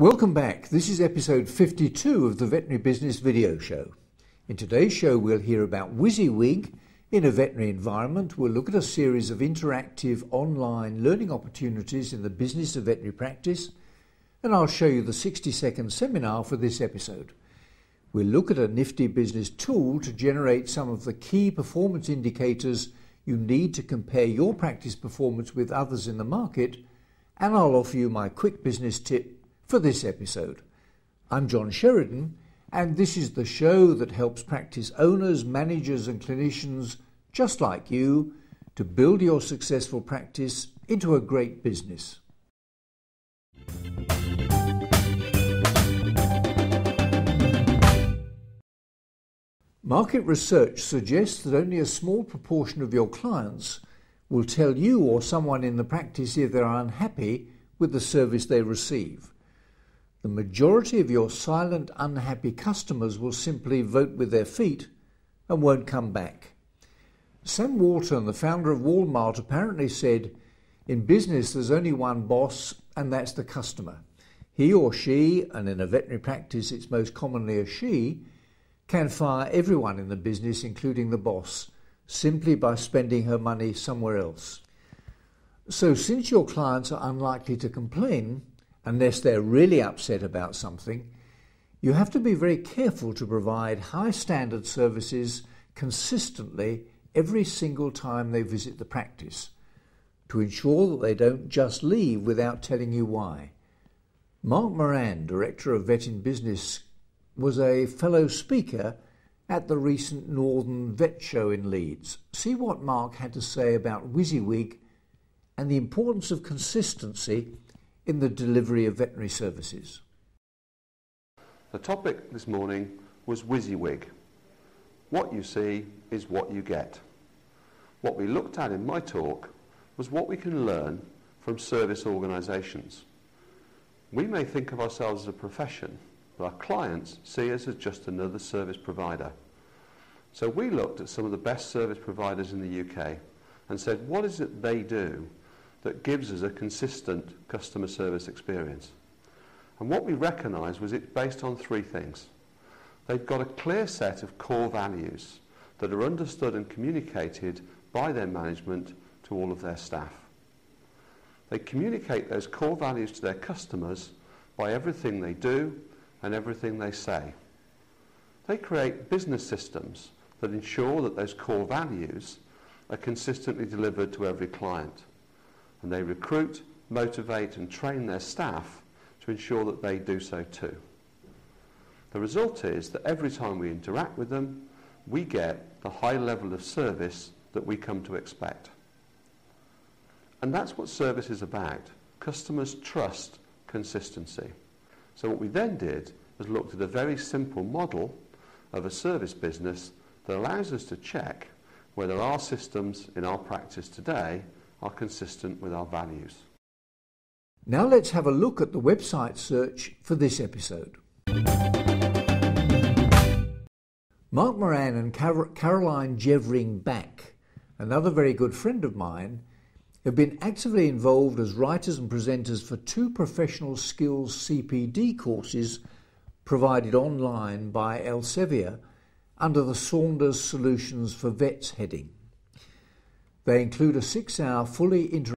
Welcome back. This is episode 52 of the Veterinary Business Video Show. In today's show we'll hear about WYSIWYG in a veterinary environment. We'll look at a series of interactive online learning opportunities in the business of veterinary practice, and I'll show you the 60-second seminar for this episode. We'll look at a nifty business tool to generate some of the key performance indicators you need to compare your practice performance with others in the market, and I'll offer you my quick business tip for this episode. I'm John Sheridan, and this is the show that helps practice owners, managers and clinicians just like you to build your successful practice into a great business. Market research suggests that only a small proportion of your clients will tell you or someone in the practice if they're unhappy with the service they receive. The majority of your silent, unhappy customers will simply vote with their feet and won't come back. Sam Walton, the founder of Walmart, apparently said, "In business there's only one boss, and that's the customer. He or she, and in a veterinary practice it's most commonly a she, can fire everyone in the business, including the boss, simply by spending her money somewhere else." So since your clients are unlikely to complain, unless they're really upset about something, you have to be very careful to provide high standard services consistently every single time they visit the practice, to ensure that they don't just leave without telling you why. Mark Moran, Director of Vet in Business, was a fellow speaker at the recent Northern Vet Show in Leeds. See what Mark had to say about WYSIWYG and the importance of consistency in the delivery of veterinary services. The topic this morning was WYSIWYG. What you see is what you get. What we looked at in my talk was what we can learn from service organisations. We may think of ourselves as a profession, but our clients see us as just another service provider. So we looked at some of the best service providers in the UK and said, what is it they do that gives us a consistent customer service experience? And what we recognised was it's based on three things. They've got a clear set of core values that are understood and communicated by their management to all of their staff. They communicate those core values to their customers by everything they do and everything they say. They create business systems that ensure that those core values are consistently delivered to every client. And they recruit, motivate and train their staff to ensure that they do so too. The result is that every time we interact with them, we get the high level of service that we come to expect. And that's what service is about. Customers trust consistency. So what we then did was looked at a very simple model of a service business that allows us to check whether our systems in our practice today are consistent with our values. Now let's have a look at the website search for this episode. Mark Moran and Caroline Jevering-Back, another very good friend of mine, have been actively involved as writers and presenters for two professional skills CPD courses provided online by Elsevier under the Saunders Solutions for Vets heading. They include a 6-hour fully interactive